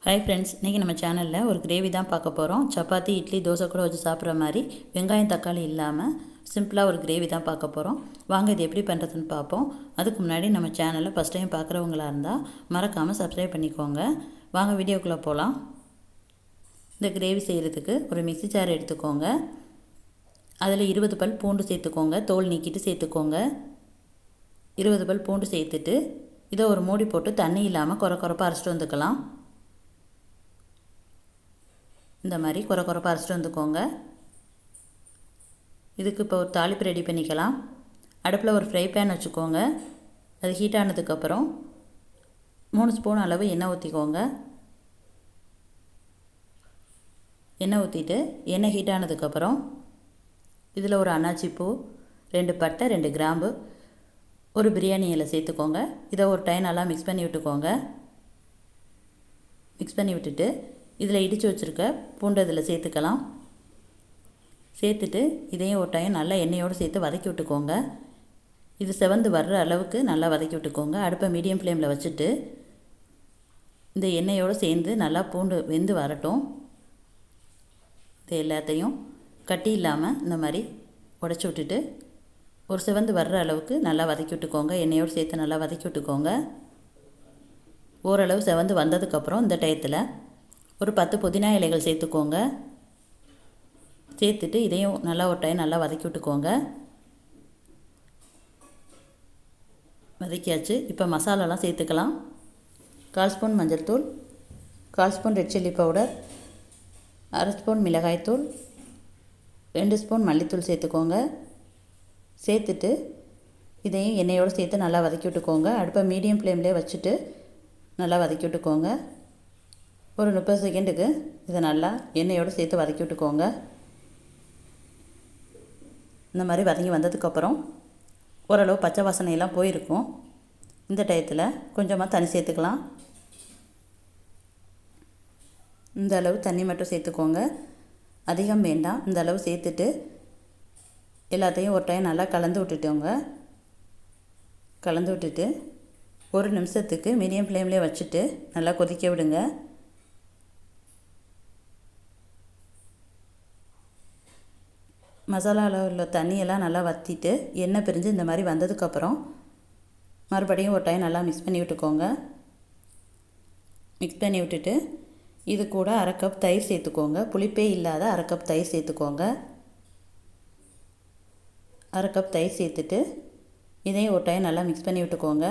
Hi friends, இன்றைக்கி நம்ம சேனலில் ஒரு கிரேவி தான் பார்க்க போகிறோம். சப்பாத்தி, இட்லி, தோசை கூட வச்சு சாப்பிட்ற மாதிரி வெங்காயம் தக்காளி இல்லாமல் சிம்பிளாக ஒரு கிரேவி தான் பார்க்க போகிறோம். வாங்க இது எப்படி பண்ணுறதுன்னு பார்ப்போம். அதுக்கு முன்னாடி நம்ம சேனலை ஃபஸ்ட் டைம் பார்க்குறவங்களா இருந்தால் மறக்காமல் சப்ஸ்கிரைப் பண்ணிக்கோங்க. வாங்க வீடியோக்குள்ளே போகலாம். இந்த கிரேவி செய்கிறதுக்கு ஒரு மிக்ஸி ஜார் எடுத்துக்கோங்க. அதில் 20 பல் பூண்டு சேர்த்துக்கோங்க. தோல் நீக்கிட்டு சேர்த்துக்கோங்க. 20 பல் பூண்டு சேர்த்துட்டு இதை ஒரு மூடி போட்டு தண்ணி இல்லாமல் குறைப்பாக அரைச்சிட்டு வந்துக்கலாம். இந்த மாதிரி குறைப்பாக அரைச்சிட்டு வந்துக்கோங்க. இதுக்கு இப்போ ஒரு தாளிப்பு ரெடி பண்ணிக்கலாம். அடுப்பில் ஒரு ஃப்ரை பேன் வச்சுக்கோங்க. அது ஹீட் ஆனதுக்கப்புறம் 3 ஸ்பூன் அளவு எண்ணெய் ஊற்றிக்கோங்க. எண்ணெய் ஊற்றிட்டு எண்ணெய் ஹீட் ஆனதுக்கப்புறம் இதில் ஒரு அன்னாச்சி பூ, 2 பட்டை, 2 கிராம்பு, ஒரு பிரியாணி இலை சேர்த்துக்கோங்க. இதை ஒரு டைம் நல்லா மிக்ஸ் பண்ணி விட்டுக்கோங்க. மிக்ஸ் பண்ணி விட்டுட்டு இதில் இடித்து வச்சுருக்க பூண்டு இதில் சேர்த்துக்கலாம். சேர்த்துட்டு இதையும் ஒரு டைம் நல்லா எண்ணெயோடு சேர்த்து வதக்கி விட்டுக்கோங்க. இது செவந்து வர்ற அளவுக்கு நல்லா வதக்கி விட்டுக்கோங்க. அடுப்பை மீடியம் ஃப்ளேமில் வச்சுட்டு இந்த எண்ணெயோடு சேர்ந்து நல்லா பூண்டு வெந்து வரட்டும். இது எல்லாத்தையும் கட்டி இல்லாமல் இந்த மாதிரி உடச்சி விட்டுட்டு ஒரு செவந்து வர்ற அளவுக்கு நல்லா வதக்கி விட்டுக்கோங்க. எண்ணெயோடு சேர்த்து நல்லா வதக்கி விட்டுக்கோங்க. ஓரளவு செவந்து வந்ததுக்கப்புறம் இந்த டயத்தில் ஒரு 10 புதினா இலைகள் சேர்த்துக்கோங்க. சேர்த்துட்டு இதையும் நல்லா ஒரு டைம் நல்லா வதக்கி விட்டுக்கோங்க. வதக்கியாச்சு. இப்போ மசாலாலாம் சேர்த்துக்கலாம். 1/4 ஸ்பூன் மஞ்சள் தூள், 1/4 spoon red chilli powder, 1/2 spoon மிளகாய்த்தூள், 2 ஸ்பூன் மல்லித்தூள் சேர்த்துக்கோங்க. சேர்த்துட்டு இதையும் எண்ணெயோடு சேர்த்து நல்லா வதக்கி விட்டுக்கோங்க. அடுப்பை மீடியம் ஃப்ளேம்லேயே வச்சுட்டு நல்லா வதக்கி விட்டுக்கோங்க. ஒரு 30 செகண்டுக்கு இதை நல்லா எண்ணெயோடு சேர்த்து வதக்கி விட்டுக்கோங்க. இந்த மாதிரி வதங்கி வந்ததுக்கப்புறம் ஓரளவு பச்சை வாசனையெல்லாம் போயிருக்கும். இந்த டயத்தில் கொஞ்சமாக தண்ணி சேர்த்துக்கலாம். இந்த அளவு தண்ணி மட்டும் சேர்த்துக்கோங்க. அதிகம் வேண்டாம். இந்த அளவு சேர்த்துட்டு எல்லாத்தையும் ஒரு டைம் நல்லா கலந்து விட்டுட்டோங்க. கலந்து விட்டுட்டு 1 நிமிஷத்துக்கு மீடியம் ஃப்ளேம்லேயே வச்சுட்டு நல்லா கொதிக்க விடுங்க. மசாலாவில் உள்ள தண்ணியெல்லாம் நல்லா வற்றிட்டு எண்ணெய் பிரிஞ்சு இந்த மாதிரி வந்ததுக்கப்புறம் மறுபடியும் ஒரு டைம் நல்லா மிக்ஸ் பண்ணி விட்டுக்கோங்க. மிக்ஸ் பண்ணி விட்டுட்டு இது கூட 1/2 கப் தயிர் சேர்த்துக்கோங்க. புளிப்பே இல்லாத 1/2 கப் தயிர் சேர்த்துக்கோங்க. 1/2 கப் தயிர் சேர்த்துட்டு இதையும் ஒரு டைம் நல்லா மிக்ஸ் பண்ணி விட்டுக்கோங்க.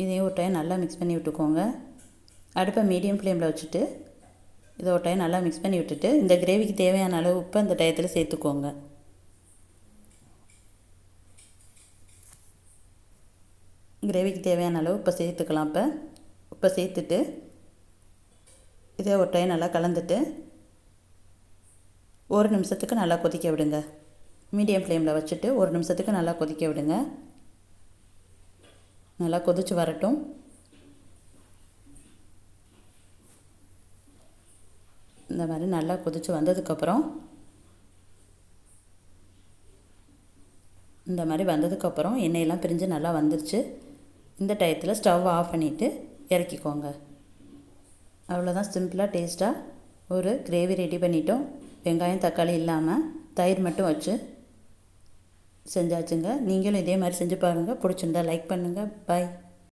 இதையும் ஒரு டைம் நல்லா மிக்ஸ் பண்ணி விட்டுக்கோங்க. அடுப்பை மீடியம் ஃப்ளேமில் வச்சுட்டு இதை ஒரு டைம் நல்லா மிக்ஸ் பண்ணி விட்டுட்டு இந்த கிரேவிக்கு தேவையான அளவு உப்பு அந்த டயத்தில் சேர்த்துக்கோங்க. கிரேவிக்கு தேவையான அளவு இப்போ சேர்த்துக்கலாம். இப்போ சேர்த்துட்டு இதை ஒரு டைம் நல்லா கலந்துட்டு 1 நிமிஷத்துக்கு நல்லா கொதிக்க விடுங்க. மீடியம் ஃப்ளேமில் வச்சுட்டு 1 நிமிஷத்துக்கு நல்லா கொதிக்க விடுங்க. நல்லா கொதித்து வரட்டும். இந்த மாதிரி நல்லா கொதித்து வந்ததுக்கப்புறம் எண்ணெயெல்லாம் பிரிஞ்சு நல்லா வந்துருச்சு. இந்த டயத்தில் ஸ்டவ் ஆஃப் பண்ணிவிட்டு இறக்கிக்கோங்க. அவ்வளோதான், சிம்பிளாக டேஸ்ட்டாக ஒரு கிரேவி ரெடி பண்ணிட்டோம். வெங்காயம் தக்காளி இல்லாமல் தயிர் மட்டும் வச்சு செஞ்சாச்சுங்க. நீங்களும் இதே மாதிரி செஞ்சு பாருங்கள். பிடிச்சிருந்தா லைக் பண்ணுங்கள். பாய்.